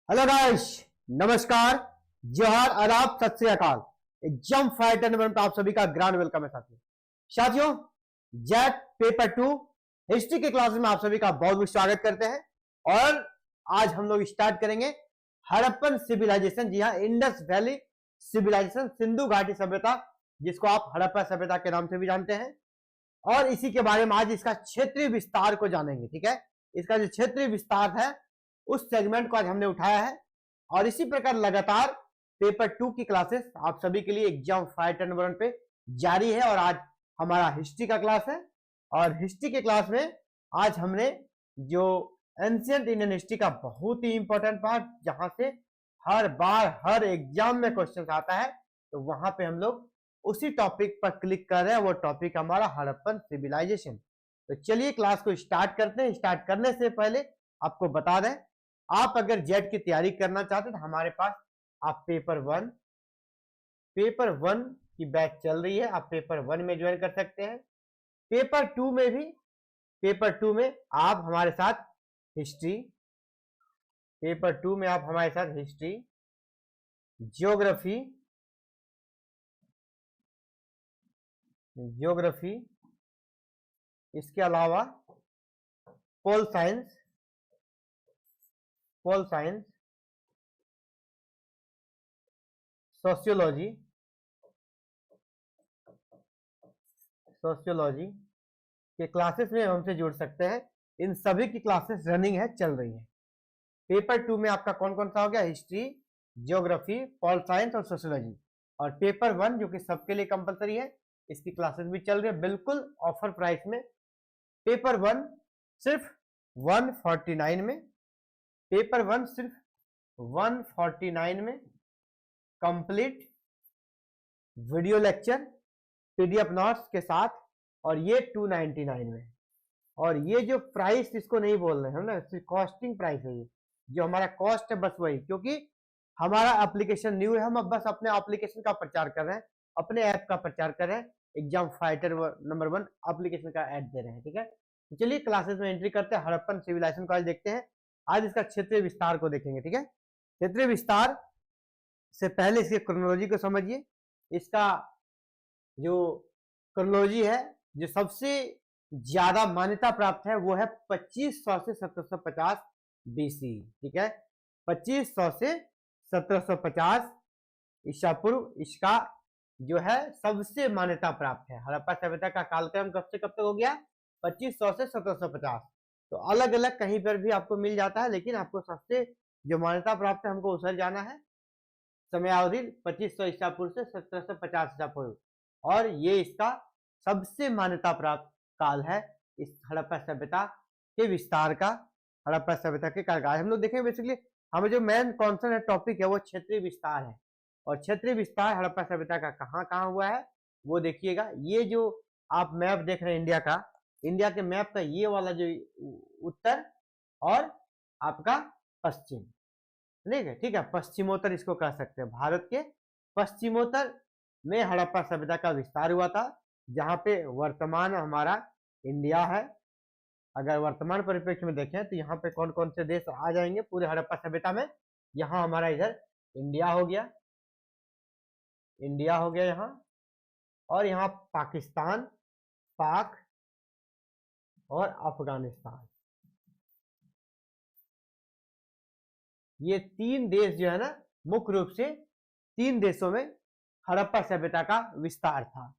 Hello guys, नमस्कार, जोहार, आदाब, सत श्री अकाल। एग्जाम फाइटर नंबर पर आप सभी का ग्रैंड वेलकम है साथियों। जेट पेपर 2 हिस्ट्री के क्लास में आप सभी का बहुत बहुत स्वागत करते हैं। और आज हम लोग स्टार्ट करेंगे हड़प्पन सिविलाइजेशन। जी हाँ, इंडस वैली सिविलाइजेशन, सिंधु घाटी सभ्यता, जिसको आप हड़प्पा सभ्यता के नाम से भी जानते हैं। और इसी के बारे में आज इसका क्षेत्रीय विस्तार को जानेंगे। ठीक है, इसका जो क्षेत्रीय विस्तार है उस सेगमेंट को आज हमने उठाया है। और इसी प्रकार लगातार पेपर 2 की क्लासेस आप सभी के लिए एग्जाम फाइटर नंबर 1 पे जारी है। और आज हमारा हिस्ट्री का क्लास है। और हिस्ट्री के क्लास में आज हमने जो एंशिएंट इंडियन हिस्ट्री का बहुत ही इंपॉर्टेंट पार्ट, जहां से हर बार हर एग्जाम में क्वेश्चन आता है, तो वहां पे हम लोग उसी टॉपिक पर क्लिक कर रहे हैं। वो टॉपिक हमारा हड़प्पन सिविलाइजेशन। तो चलिए क्लास को स्टार्ट करते हैं। स्टार्ट करने से पहले आपको बता दें, आप अगर जेट की तैयारी करना चाहते हैं तो हमारे पास आप पेपर 1 की बैच चल रही है, आप पेपर 1 में ज्वाइन कर सकते हैं। पेपर 2 में भी, पेपर 2 में आप हमारे साथ हिस्ट्री, पेपर 2 में आप हमारे साथ हिस्ट्री, ज्योग्राफी, इसके अलावा पोल साइंस, सोशियोलॉजी के क्लासेस में हमसे जुड़ सकते हैं। इन सभी की क्लासेस रनिंग है, चल रही है। पेपर 2 में आपका कौन कौन सा हो गया? हिस्ट्री, ज्योग्राफी, पॉल साइंस और सोशियोलॉजी। और पेपर 1 जो कि सबके लिए कंपलसरी है, इसकी क्लासेस भी चल रही है बिल्कुल ऑफर प्राइस में। पेपर 1 सिर्फ 149 में, पेपर 1 सिर्फ 149 में complete video lecture PDF notes के साथ, और ये 299 में। और ये जो प्राइस इसको नहीं बोल रहे हैं हम ना, कॉस्टिंग प्राइस है। ये जो हमारा कॉस्ट है बस वही, क्योंकि हमारा एप्लीकेशन न्यू है। हम अब बस अपने एप्लीकेशन का प्रचार कर रहे हैं, अपने ऐप का प्रचार कर रहे हैं। एग्जाम फाइटर नंबर 1 एप्लीकेशन का ऐड दे रहे हैं। ठीक है, तो चलिए क्लासेस में एंट्री करते हैं। हड़प्पन सिविलाइजेशन को आज देखते हैं। आज इसका क्षेत्रीय विस्तार को देखेंगे। ठीक है, क्षेत्रीय विस्तार से पहले इसकी क्रोनोलॉजी को समझिए। इसका जो क्रोनोलॉजी है, जो सबसे ज्यादा मान्यता प्राप्त है, वो है 2500 से 1750 बीसी। ठीक है, 2500 से 1750 ईसा पूर्व इसका जो है सबसे मान्यता प्राप्त है। हड़प्पा सभ्यता का कालक्रम कब से कब तक हो गया? 2500 से 1750। तो अलग अलग कहीं पर भी आपको मिल जाता है, लेकिन आपको सबसे जो मान्यता प्राप्त है हमको उसे जाना है। समयावधि 2500 ईसा पूर्व से 1750 ईसा पूर्व, और ये इसका सबसे मान्यता प्राप्त काल है इस हड़प्पा सभ्यता के विस्तार का। हड़प्पा सभ्यता के कार्यकाल हम लोग देखेंगे। बेसिकली हमें जो मेन कॉन्सेप्ट है, टॉपिक है, वो क्षेत्रीय विस्तार है। और क्षेत्रीय विस्तार हड़प्पा सभ्यता का कहाँ कहाँ हुआ है वो देखिएगा। ये जो आप मैप देख रहे हैं इंडिया का, इंडिया के मैप का ये वाला जो उत्तर और आपका पश्चिम, ठीक है, पश्चिमोत्तर इसको कह सकते हैं। भारत के पश्चिमोत्तर में हड़प्पा सभ्यता का विस्तार हुआ था, जहां पे वर्तमान हमारा इंडिया है। अगर वर्तमान परिप्रेक्ष्य में देखें तो यहाँ पे कौन कौन से देश आ जाएंगे पूरे हड़प्पा सभ्यता में? यहाँ हमारा इधर इंडिया हो गया, यहाँ, और यहाँ पाकिस्तान, पाक, और अफगानिस्तान। ये 3 देश जो है ना, मुख्य रूप से 3 देशों में हड़प्पा सभ्यता का विस्तार था।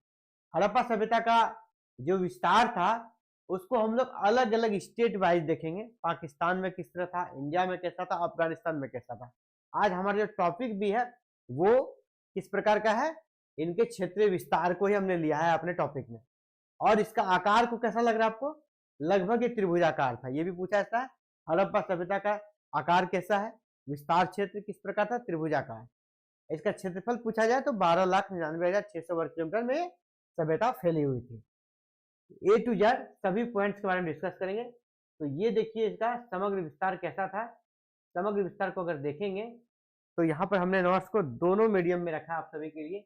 हड़प्पा सभ्यता का जो विस्तार था उसको हम लोग अलग अलग स्टेट वाइज देखेंगे। पाकिस्तान में किस तरह था, इंडिया में कैसा था, अफगानिस्तान में कैसा था। आज हमारा जो टॉपिक भी है वो किस प्रकार का है? इनके क्षेत्रीय विस्तार को ही हमने लिया है अपने टॉपिक में। और इसका आकार को कैसा लग रहा है आपको? लगभग ये त्रिभुजाकार था। ये भी पूछा जाता है, हड़प्पा सभ्यता का आकार कैसा है, विस्तार क्षेत्र किस प्रकार था? त्रिभुजाकार। इसका क्षेत्रफल पूछा जाए तो 12,99,600 वर्ग किलोमीटर में सभ्यता फैली हुई थी। ए टू जेड सभी पॉइंट्स के बारे में डिस्कस करेंगे। तो ये देखिए इसका समग्र विस्तार कैसा था। समग्र विस्तार को अगर देखेंगे तो यहाँ पर हमने नोट्स को दोनों मीडियम में रखा आप सभी के लिए,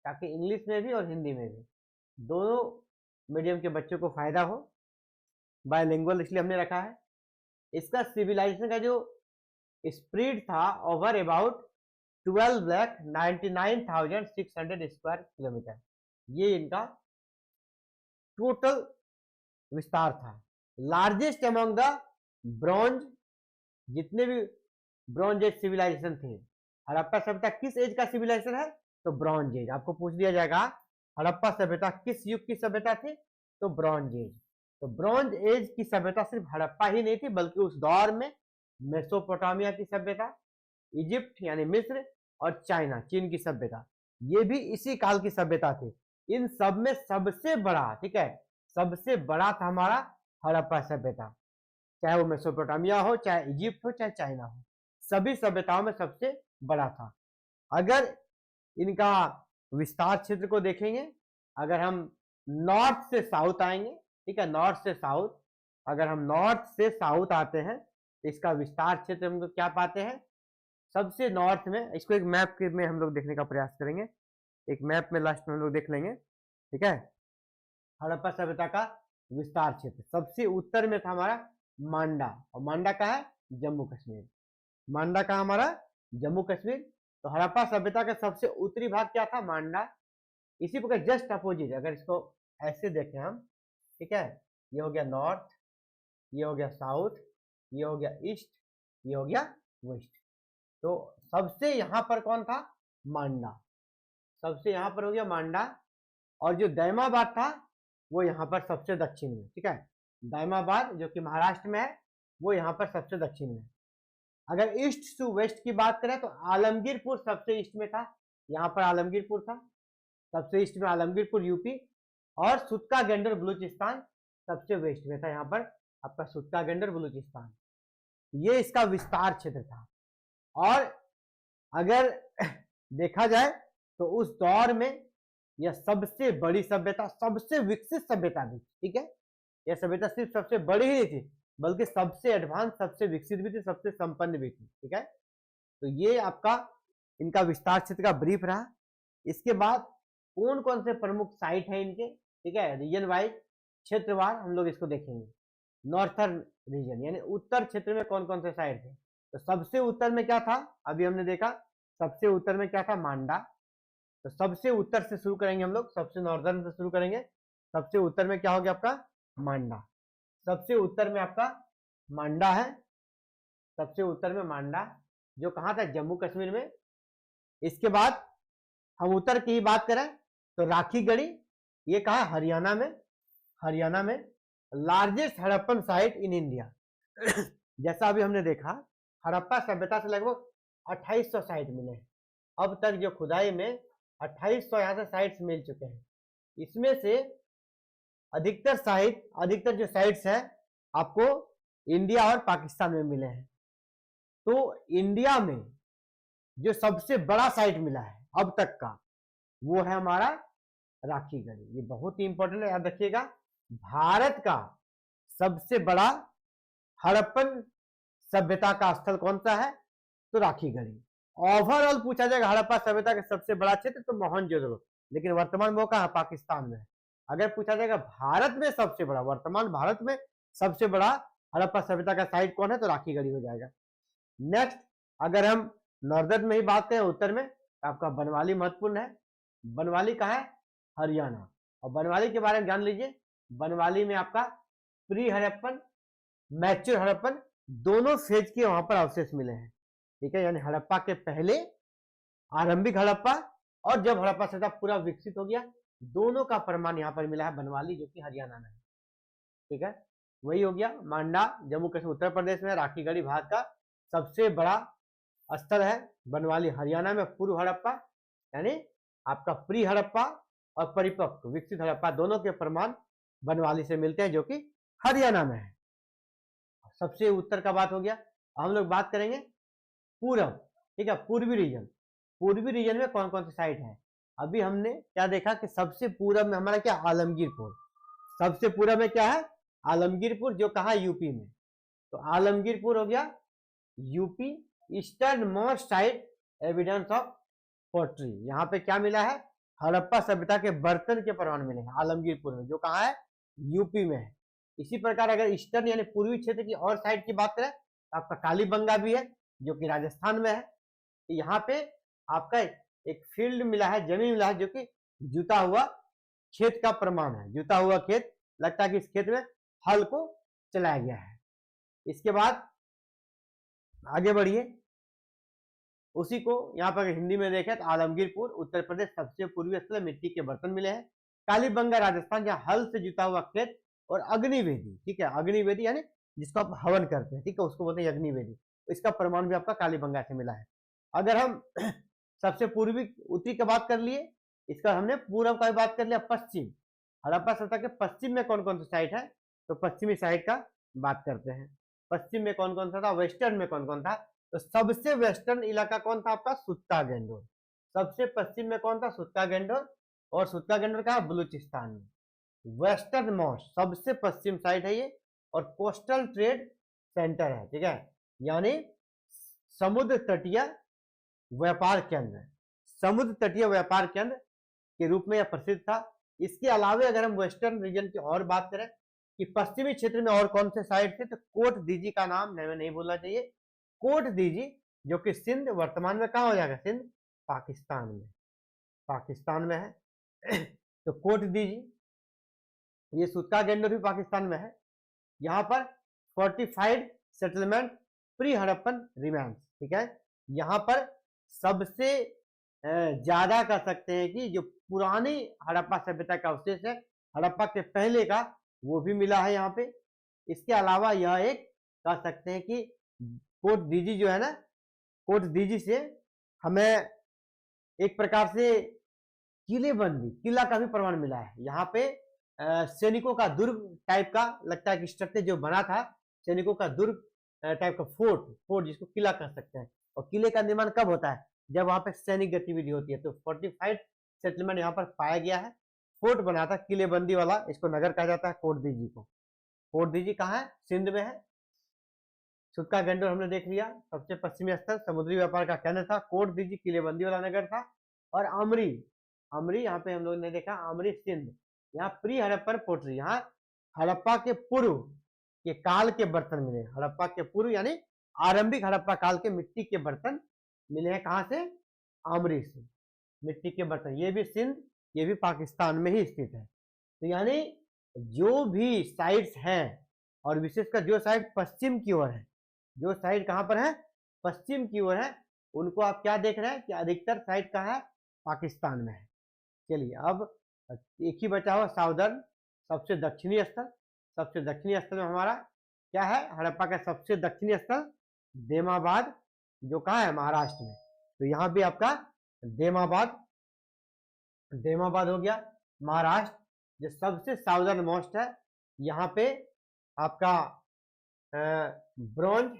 ताकि इंग्लिश में भी और हिंदी में भी दोनों मीडियम के बच्चों को फायदा हो। बायलिंगुअल इसलिए हमने रखा है। इसका सिविलाइजेशन का जो स्प्रेड था ओवर अबाउट 12,99,600 स्क्वायर किलोमीटर। ये इनका टोटल विस्तार था। लार्जेस्ट अमंग द ब्रॉन्ज, जितने भी ब्रॉन्ज एज सिविलाइजेशन थे, हड़प्पा सभ्यता किस एज का सिविलाइजेशन है? तो ब्रॉन्ज एज। आपको पूछ दिया जाएगा हड़प्पा सभ्यता किस युग की सभ्यता थी? तो ब्रॉन्ज एज। तो ब्रॉन्ज एज की सभ्यता सिर्फ हड़प्पा ही नहीं थी, बल्कि उस दौर में मेसोपोटामिया की सभ्यता, इजिप्ट यानी मिस्र, और चाइना चीन की सभ्यता, ये भी इसी काल की सभ्यता थी। इन सब में सबसे बड़ा, ठीक है, सबसे बड़ा था हमारा हड़प्पा सभ्यता। चाहे वो मेसोपोटामिया हो, चाहे इजिप्ट हो, चाहे चाइना हो, सभी सभ्यताओं में सबसे बड़ा था। अगर इनका विस्तार क्षेत्र को देखेंगे, अगर हम नॉर्थ से साउथ आएंगे, ठीक है, नॉर्थ से साउथ, अगर हम नॉर्थ से साउथ आते हैं तो इसका विस्तार क्षेत्र हम लोग क्या पाते हैं? सबसे नॉर्थ में, इसको एक मैप में हम लोग देखने का प्रयास करेंगे, एक मैप में लास्ट में हम लोग देख लेंगे, ठीक है। हड़प्पा सभ्यता का विस्तार क्षेत्र सबसे उत्तर में था हमारा मांडा, और मांडा का है जम्मू कश्मीर। मांडा का हमारा जम्मू कश्मीर। तो हड़प्पा सभ्यता का सबसे उत्तरी भाग क्या था? मांडा। इसी प्रकार जस्ट अपोजिट, अगर इसको ऐसे देखें हम, ठीक है, ये हो गया नॉर्थ, ये हो गया साउथ, ये हो गया ईस्ट, ये हो गया वेस्ट। तो सबसे यहां पर कौन था? मांडा। सबसे यहां पर हो गया मांडा, और जो दैमाबाद था वो यहां पर सबसे दक्षिण में, ठीक है, दैमाबाद जो कि महाराष्ट्र में है, वो यहां पर सबसे दक्षिण में। अगर ईस्ट टू वेस्ट की बात करें तो आलमगीरपुर सबसे ईस्ट में था, यहां पर आलमगीरपुर था सबसे ईस्ट में, आलमगीरपुर यूपी, और सुत्का गंडर बलूचिस्तान सबसे वेस्ट में था, यहां पर आपका सुत्का गंडर बलूचिस्तान। ये इसका विस्तार क्षेत्र था। और अगर देखा जाए तो उस दौर में यह सबसे बड़ी सभ्यता, सबसे विकसित सभ्यता भी, ठीक है, यह सभ्यता सिर्फ सबसे बड़ी ही नहीं थी, बल्कि सबसे एडवांस, सबसे विकसित भी थी, सबसे संपन्न भी थी, ठीक है। तो ये आपका इनका विस्तार क्षेत्र का ब्रीफ रहा। इसके बाद कौन कौन से प्रमुख साइट है इनके, ठीक है, रीजन वाइज, क्षेत्रवार हम लोग इसको देखेंगे। नॉर्थर्न रीजन यानी उत्तर क्षेत्र में कौन कौन से साइट थे? तो सबसे उत्तर में क्या था? अभी हमने देखा सबसे उत्तर में क्या था? मांडा। तो सबसे उत्तर से शुरू करेंगे हम लोग, सबसे नॉर्दर्न से शुरू करेंगे। सबसे उत्तर में क्या हो गया आपका? मांडा। सबसे उत्तर में आपका मांडा है, सबसे उत्तर में मांडा, जो कहाँ था? जम्मू कश्मीर में। इसके बाद हम उत्तर की ही बात करें तो राखीगढ़ी, ये कहा? हरियाणा में। हरियाणा में largest Harappan site in India. जैसा अभी हमने देखा, हड़प्पा सभ्यता से लगभग 2800 साइट मिले हैं। अब तक जो खुदाई में 2800 यहाँ से साइट्स मिल चुके हैं। इसमें से अधिकतर जो साइट्स है आपको इंडिया और पाकिस्तान में मिले हैं। तो इंडिया में जो सबसे बड़ा साइट मिला है अब तक का, वो है हमारा राखीगढ़ी। ये बहुत ही इंपॉर्टेंट है, याद रखिएगा। भारत का सबसे बड़ा हड़प्पन सभ्यता का स्थल कौन सा है? तो राखीगढ़ी। ओवरऑल पूछा जाएगा हड़प्पा सभ्यता का सबसे बड़ा क्षेत्र तो मोहनजोदड़ो, लेकिन वर्तमान वो कहाँ? पाकिस्तान में। अगर पूछा जाएगा भारत में सबसे बड़ा, वर्तमान भारत में सबसे बड़ा हड़प्पा सभ्यता का साइट कौन है? तो राखीगढ़ी हो जाएगा। नेक्स्ट, अगर हम नॉर्दर्न में ही बात करें, उत्तर में, तो आपका बनवाली महत्वपूर्ण है। बनवाली कहाँ है? हरियाणा। और बनवाली के बारे में जान लीजिए, बनवाली में आपका प्री हड़प्पन, मैच्योर हड़प्पन, दोनों फेज के वहां पर अवशेष मिले हैं, ठीक है। यानी हड़प्पा के पहले, आरंभिक हड़प्पा, और जब हड़प्पा सभ्यता पूरा विकसित हो गया, दोनों का प्रमाण यहाँ पर मिला है बनवाली, जो कि हरियाणा में है, ठीक है। वही हो गया मांडा, जम्मू कश्मीर उत्तर प्रदेश में। राखीगढ़ी भारत का सबसे बड़ा स्थल है। बनवाली हरियाणा में। पूर्व हड़प्पा यानी आपका प्री हड़प्पा और परिपक्व विकसित हड़प्पा, दोनों के प्रमाण बनवाली से मिलते हैं, जो कि हरियाणा में है। सबसे उत्तर का बात हो गया। हम लोग बात करेंगे पूर्व, ठीक है, पूर्वी रीजन। पूर्वी रीजन में कौन कौन सी साइट है? अभी हमने क्या देखा कि सबसे पूर्व में हमारा क्या? आलमगीरपुर। सबसे पूर्व में क्या है? आलमगीरपुर, जो कहा? यूपी में। तो आलमगीरपुर हो गया UP. Easternmost site evidence of pottery, यहाँ पे क्या मिला है? हड़प्पा सभ्यता के बर्तन के प्रमाण मिले हैं आलमगीरपुर में, जो कहाँ है? यूपी में है। इसी प्रकार अगर ईस्टर्न यानी पूर्वी क्षेत्र की और साइड की बात करें तो आपका कालीबंगा भी है, जो कि राजस्थान में है। यहाँ पे आपका एक फील्ड मिला है, जमीन मिला है, जो कि जुता हुआ खेत का प्रमाण है। जुता हुआ खेत, लगता है कि इस खेत में हल को चलाया गया है। इसके बाद आगे बढ़िए, उसी को यहाँ पर हिंदी में देखें तो आलमगीरपुर उत्तर प्रदेश सबसे पूर्वी स्थल मिट्टी के बर्तन मिले हैं। कालीबंगा राजस्थान, जहाँ हल से जुता हुआ खेत। और अग्निवेदी, ठीक है, अग्निवेदी यानी जिसको आप हवन करते हैं, ठीक है, उसको बोलते हैं अग्निवेदी। इसका प्रमाण भी आपका कालीबंगा से मिला है। अगर हम सबसे पूर्वी उत्तरी की बात कर लिए, इसका हमने पूर्व का बात कर लिया। पश्चिम, हड़प्पा सभ्यता के पश्चिम में कौन कौन सा साइट है, तो पश्चिमी साइड का बात करते हैं। पश्चिम में कौन कौन सा था, वेस्टर्न में कौन कौन था, तो सबसे वेस्टर्न इलाका कौन था आपका, सुत्ता गेंडोर। सबसे पश्चिम में कौन था, सुत्ता गेंडोर। और सुत्ता गेंडोर कहा, बलूचिस्तान में। वेस्टर्न मोस्ट सबसे पश्चिम साइड है ये, और कोस्टल ट्रेड सेंटर है, ठीक है, यानी समुद्र तटीय व्यापार केंद्र। समुद्र तटीय व्यापार केंद्र के रूप में यह प्रसिद्ध था। इसके अलावे अगर हम वेस्टर्न रीजन की और बात करें कि पश्चिमी क्षेत्र में और कौन से साइड थे, तो कोट दीजी का नाम हमें नहीं भूलना चाहिए। कोट दीजी जो कि सिंध, वर्तमान में कहाँ हो जाएगा, सिंध पाकिस्तान में, पाकिस्तान में है। तो कोट दीजी, ये सुत्ता गेंडोर भी पाकिस्तान में है। यहाँ पर fortified settlement pre Harappan remains, ठीक है। यहाँ पर सबसे ज्यादा कह सकते हैं कि जो पुरानी हड़प्पा सभ्यता का अवशेष है, हड़प्पा के पहले का, वो भी मिला है यहाँ पे। इसके अलावा यह एक कह सकते हैं कि कोट दीजी जो है ना, कोट दीजी से हमें एक प्रकार से किलेबंदी, किला का भी प्रमाण मिला है। यहाँ पे सैनिकों का दुर्ग टाइप का लगता है कि स्ट्रक्चर जो बना था, सैनिकों का दुर्ग टाइप का फोर्ट जिसको किला कह सकते हैं। और किले का निर्माण कब होता है, जब वहां पे सैनिक गतिविधि होती है। तो फोर्टिफाइड सेटलमेंट यहाँ पर पाया गया है, फोर्ट बना था किलेबंदी वाला, इसको नगर कहा जाता है कोट दीजी को। कोट दीजी कहाँ है, सिंध में है। सुत्ता गेंडोर हमने देख लिया, सबसे पश्चिमी स्थल, समुद्री व्यापार का केंद्र था। कोट दीजी किलेबंदी वाला नगर था। और अमरी, अमरी यहाँ पे हम लोग ने देखा, अमरी सिंध, यहाँ प्री हड़प्पन पोट्री, यहाँ हड़प्पा के पूर्व के काल के बर्तन मिले। हड़प्पा के पूर्व यानी आरंभिक हड़प्पा काल के मिट्टी के बर्तन मिले हैं। कहाँ से, आमरी से मिट्टी के बर्तन। ये भी सिंध, ये भी पाकिस्तान में ही स्थित है। तो यानी जो भी साइट्स हैं, और विशेषकर जो साइड पश्चिम की ओर है, जो साइड कहाँ पर है, पश्चिम की ओर है, उनको आप क्या देख रहे हैं कि अधिकतर साइड कहाँ है, पाकिस्तान में है। चलिए अब एक ही बचा हुआ साउदर्न, सबसे दक्षिणी स्थल। सबसे दक्षिणी स्थल में हमारा क्या है, हड़प्पा का सबसे दक्षिणी स्थल देमाबाद, जो कहाँ है, महाराष्ट्र में। तो यहाँ भी आपका देमाबाद, देमाबाद हो गया महाराष्ट्र, जो सबसे साउदर्न मोस्ट है। यहाँ पे आपका ब्रॉन्ज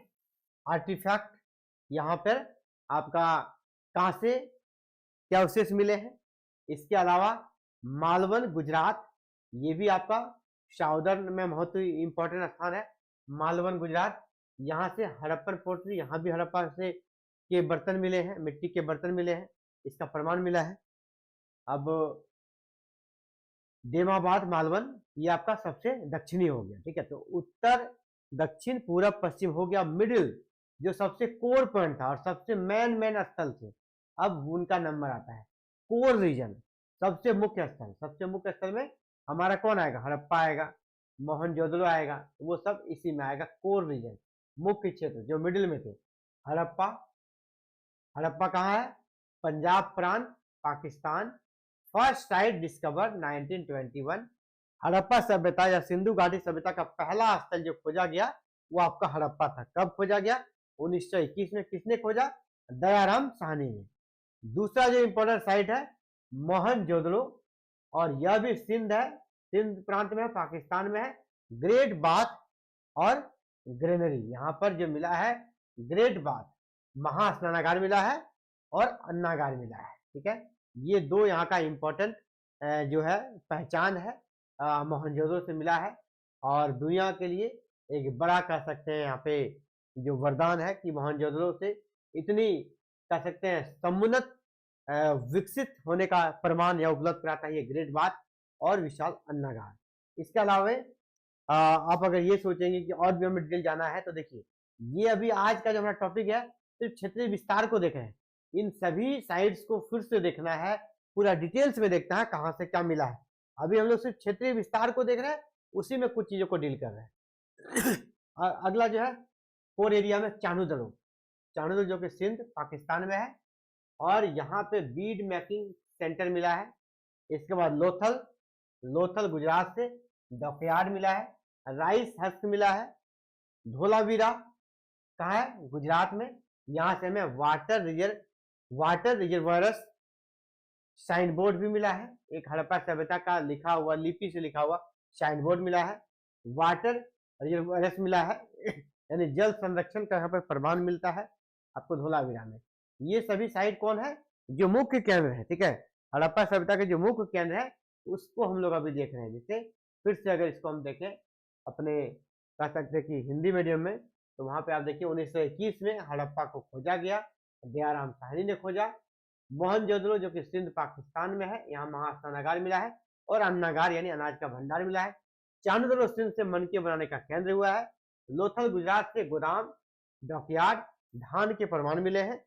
आर्टिफैक्ट, यहाँ पर आपका कांसे के अवशेष मिले हैं। इसके अलावा मालवन गुजरात, ये भी आपका साउदर्न में बहुत ही इंपॉर्टेंट स्थान है। मालवन गुजरात, यहाँ से हड़प्पन पोट्री, यहाँ भी हड़प्पा से के बर्तन मिले हैं, मिट्टी के बर्तन मिले हैं, इसका प्रमाण मिला है। अब देमाबाद, मालवन, ये आपका सबसे दक्षिणी हो गया, ठीक है। तो उत्तर, दक्षिण, पूरब, पश्चिम हो गया। मिडिल जो सबसे कोर पॉइंट था और सबसे मेन स्थल थे, अब उनका नंबर आता है। कोर रीजन, सबसे मुख्य स्थल, सबसे मुख्य स्थल में हमारा कौन आएगा, हड़प्पा आएगा, मोहनजोदड़ो आएगा, वो सब इसी में आएगा। कोर रीजन, मुख्य क्षेत्र जो मिडिल में थे, हड़प्पा। हड़प्पा कहाँ है, पंजाब प्रांत, Pakistan. First sight discover 1921। Harappa सभ्यता या सिंधु घाटी सभ्यता का पहला स्थल जो खोजा गया वो आपका हड़प्पा था। कब खोजा गया, 1921 में। किसने खोजा, दयाराम साहनी ने। दूसरा जो इंपॉर्टेंट साइट है मोहनजोदड़ो, और यह भी सिंध है, सिंध प्रांत में है, पाकिस्तान में है। ग्रेट बाथ और ग्रेनरी, यहाँ पर जो मिला है ग्रेट बाथ, महास्नानागार मिला है, और अन्नागार मिला है, ठीक है। ये दो यहाँ का इंपॉर्टेंट जो है पहचान है, मोहनजोदड़ो से मिला है। और दुनिया के लिए एक बड़ा कह सकते हैं यहाँ पे जो वरदान है कि मोहनजोदड़ो से इतनी कह सकते हैं समुन्नत विकसित होने का प्रमाण यह उपलब्ध कराता है, ये ग्रेट बाथ और विशाल अन्नागार। इसके अलावा आप अगर ये सोचेंगे कि और भी हमें डिटेल जाना है, तो देखिए ये अभी आज का जो हमारा टॉपिक है सिर्फ क्षेत्रीय विस्तार को देख रहे हैं, इन सभी साइट्स को फिर से देखना है, पूरा डिटेल्स में देखना है कहाँ से क्या मिला है। अभी हम लोग सिर्फ क्षेत्रीय विस्तार को देख रहे हैं, उसी में कुछ चीजों को डील कर रहे हैं। और अगला जो है कोर एरिया में चाणूदड़ो, चाणूदड़ो जो कि सिंध पाकिस्तान में है, और यहाँ पे बीड मेकिंग सेंटर मिला है। इसके बाद लोथल, लोथल गुजरात से, डॉकयार्ड मिला है, राइस हस्क मिला है, धोलावीरा कहाँ है, गुजरात में, यहाँ से हमें वाटर रिजर्वायर्स साइन बोर्ड भी मिला है, एक हड़प्पा सभ्यता का लिखा हुआ, लिपि से लिखा हुआ साइन बोर्ड मिला है, वाटर रिजर्वायर्स मिला है, यानी जल संरक्षण का यहाँ पर प्रमाण मिलता है आपको धोलावीरा में। ये सभी साइट कौन है, जो मुख्य केंद्र है, ठीक है, हड़प्पा सभ्यता के जो मुख्य केंद्र है उसको हम लोग अभी देख रहे हैं। जैसे फिर से अगर इसको हम देखें अपने कह सकते हैं कि हिंदी मीडियम में, तो वहां पे आप देखिए 1921 में हड़प्पा को खोजा गया, दयाराम साहनी ने खोजा। मोहनजोदड़ो जो कि सिंध पाकिस्तान में है, यहाँ महास्नागार मिला है, और अन्नागार यानी अनाज का भंडार मिला है। चाणूदड़ो सिंध से मनके बनाने का केंद्र हुआ है। लोथल गुजरात से गोदाम, डॉकयार्ड, धान के प्रमाण मिले हैं।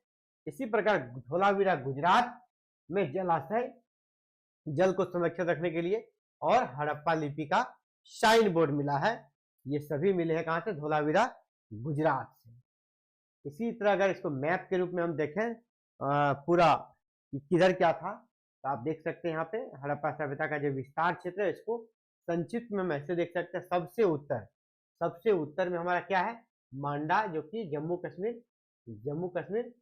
इसी प्रकार धोलावीरा गुजरात में जलाशय, जल को संरक्षित रखने के लिए, और हड़प्पा लिपि का साइन बोर्ड मिला है। ये सभी मिले हैं कहां से, धोलावीरा गुजरात से। इसी तरह अगर इसको मैप के रूप में हम देखें पूरा किधर क्या था, तो आप देख सकते हैं यहाँ पे हड़प्पा सभ्यता का जो विस्तार क्षेत्र है, इसको संक्षिप्त में हम ऐसे देख सकते हैं। सबसे उत्तर में हमारा क्या है, मांडा जो कि जम्मू कश्मीर,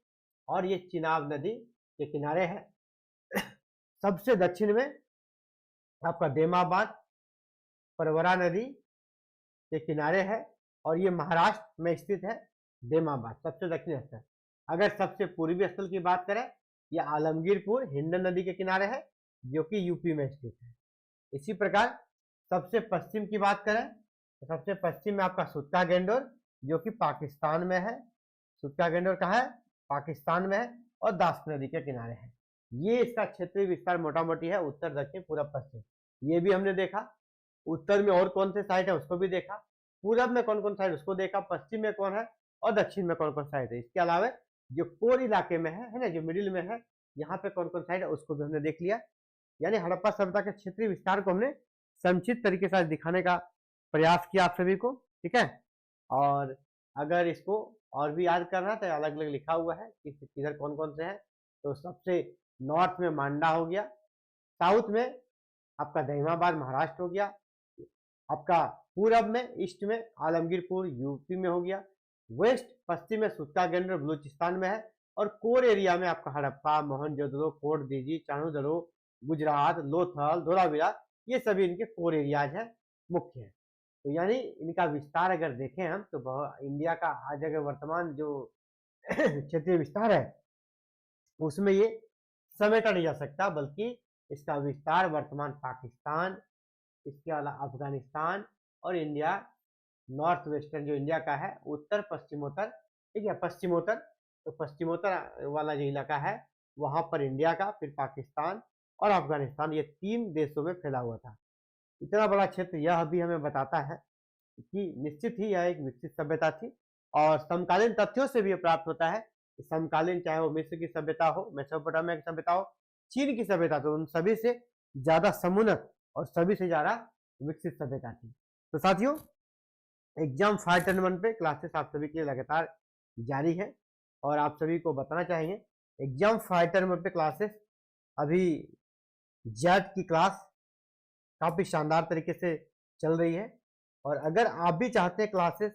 और ये चिनाब नदी के किनारे है। सबसे दक्षिण में आपका देमाबाद परवरा नदी के किनारे है, और ये महाराष्ट्र में स्थित है देमाबाद, सबसे दक्षिणी स्थल। अगर सबसे पूर्वी स्थल की बात करें, यह आलमगीरपुर हिंडन नदी के किनारे है, जो कि यूपी में स्थित है। इसी प्रकार सबसे पश्चिम की बात करें, तो सबसे पश्चिम में आपका सुत्ता गेंडोर जो कि पाकिस्तान में है। सुत्ता गेंडोर कहाँ है, पाकिस्तान में है, और दास नदी के किनारे है। ये इसका क्षेत्रीय विस्तार मोटा मोटी है, उत्तर दक्षिण पूरब पश्चिम। ये भी हमने देखा। उत्तर में और कौन से साइट है उसको भी देखा, पूरब में कौन कौन साइट उसको देखा, पश्चिम में कौन है, और दक्षिण में कौन कौन साइट है। इसके अलावा जो कोर इलाके में है ना, जो मिडिल में है, यहाँ पे कौन कौन साइट है उसको भी हमने देख लिया। यानी हड़प्पा सभ्यता के क्षेत्रीय विस्तार को हमने संक्षिप्त तरीके से दिखाने का प्रयास किया आप सभी को, ठीक है। और अगर इसको और भी याद करना तो अलग अलग लिखा हुआ है कि किधर कौन कौन से है। तो सबसे नॉर्थ में मांडा हो गया, साउथ में आपका दहिमाबाद महाराष्ट्र हो गया, आपका पूरब में ईस्ट में आलमगीरपुर यूपी में हो गया, वेस्ट पश्चिम में सुत्ता गेंडोर बलूचिस्तान में है, और कोर एरिया में आपका हड़प्पा, मोहनजोदड़ो, कोट दीजी, चाणूदड़ो, गुजरात, लोथल, धोलावीरा, ये सभी इनके कोर एरियाज हैं, मुख्य है। तो यानी इनका विस्तार अगर देखें हम तो इंडिया का आज अगर वर्तमान जो क्षेत्रीय विस्तार है उसमें ये समेटा नहीं जा सकता, बल्कि इसका विस्तार वर्तमान पाकिस्तान, इसके अलावा अफगानिस्तान और इंडिया, नॉर्थ वेस्टर्न जो इंडिया का है, उत्तर पश्चिमोत्तर, ठीक है, पश्चिमोत्तर, तो पश्चिमोत्तर वाला जो इलाका है वहां पर इंडिया का, फिर पाकिस्तान और अफगानिस्तान, ये 3 देशों में फैला हुआ था। इतना बड़ा क्षेत्र यह भी हमें बताता है कि निश्चित ही यह एक विकसित सभ्यता थी। और समकालीन तथ्यों से भी प्राप्त होता है कि समकालीन, चाहे वो मिस्र की सभ्यता हो, मेसोपोटामिया की सभ्यता हो, चीन की सभ्यता, तो उन सभी से ज्यादा समुन्नत और सभी से ज्यादा विकसित सभ्यता थी। तो साथियों, एग्जाम 5-1 पे क्लासेस आप सभी के लिए लगातार जारी है, और आप सभी को बताना चाहेंगे एग्जाम 5-1 पे क्लासेस अभी जेट की क्लास काफी शानदार तरीके से चल रही है। और अगर आप भी चाहते हैं क्लासेस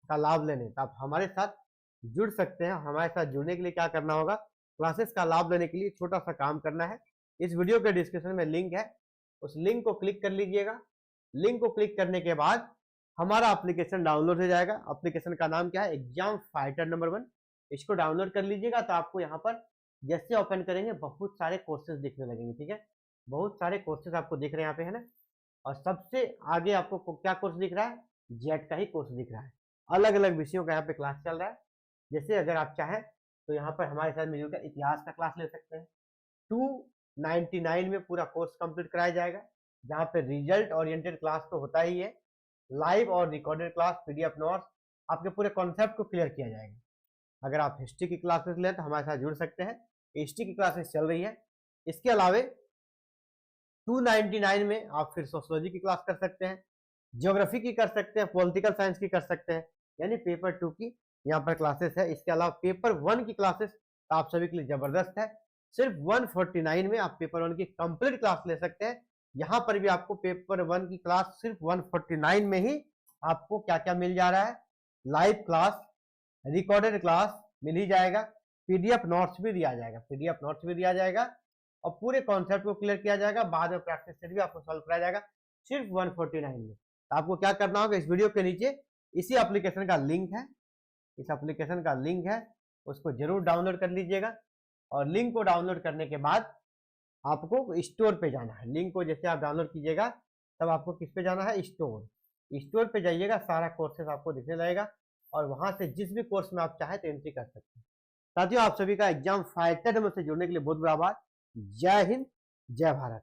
का लाभ लेने, तो आप हमारे साथ जुड़ सकते हैं। हमारे साथ जुड़ने के लिए क्या करना होगा, क्लासेस का लाभ लेने के लिए छोटा सा काम करना है। इस वीडियो के डिस्क्रिप्शन में लिंक है, उस लिंक को क्लिक कर लीजिएगा। लिंक को क्लिक करने के बाद हमारा एप्लीकेशन डाउनलोड हो जाएगा। एप्लीकेशन का नाम क्या है, एग्जाम फाइटर नंबर 1। इसको डाउनलोड कर लीजिएगा, तो आपको यहाँ पर जैसे ओपन करेंगे बहुत सारे कोर्सेज दिखने लगेंगे, ठीक है, बहुत सारे कोर्सेज आपको दिख रहे हैं यहाँ पे, है ना। और सबसे आगे आपको क्या कोर्स दिख रहा है, जेट का ही कोर्स दिख रहा है। अलग अलग विषयों का यहाँ पे क्लास चल रहा है। जैसे अगर आप चाहें तो यहाँ पर हमारे साथ मिलकर इतिहास का क्लास ले सकते हैं। 299 में पूरा कोर्स कंप्लीट कराया जाएगा, जहाँ पे रिजल्ट ओरिएंटेड क्लास तो होता ही है, लाइव और रिकॉर्डेड क्लास, पीडीएफ नोट्स, आपके पूरे कॉन्सेप्ट को क्लियर किया जाएगा। अगर आप हिस्ट्री की क्लासेस लें तो हमारे साथ जुड़ सकते हैं, हिस्ट्री की क्लासेस चल रही है। इसके अलावे 299 में आप फिर सोशियोलॉजी की क्लास कर सकते हैं, ज्योग्राफी की कर सकते हैं, पॉलिटिकल साइंस की कर सकते हैं, यानी पेपर 2 की यहाँ पर क्लासेस है। इसके अलावा पेपर 1 की क्लासेस आप सभी के लिए जबरदस्त है, सिर्फ 149 में आप पेपर 1 की कंप्लीट क्लास ले सकते हैं। यहाँ पर भी आपको पेपर 1 की क्लास सिर्फ 149 में ही आपको क्या क्या मिल जा रहा है, लाइव क्लास, रिकॉर्डेड क्लास मिल ही जाएगा, पीडीएफ नोट्स भी दिया जाएगा, पीडीएफ नोट्स भी दिया जाएगा और पूरे कॉन्सेप्ट को क्लियर किया जाएगा, बाद में प्रैक्टिस सेट भी आपको सॉल्व कराया जाएगा सिर्फ 149 में। तो आपको क्या करना होगा, इस वीडियो के नीचे इसी एप्लीकेशन का लिंक है, इस एप्लीकेशन का लिंक है, उसको जरूर डाउनलोड कर लीजिएगा और लिंक को डाउनलोड करने के बाद आपको स्टोर पे जाना है। लिंक को जैसे आप डाउनलोड कीजिएगा तब आपको किस पे जाना है, स्टोर, स्टोर पे जाइएगा, सारा कोर्सेज आपको दिखने लगेगा और वहां से जिस भी कोर्स में आप चाहे तो एंट्री कर सकते हैं। साथियों, आप सभी का एग्जाम फाइटर से जुड़ने के लिए बहुत बड़ा आभार। जय हिंद, जय भारत।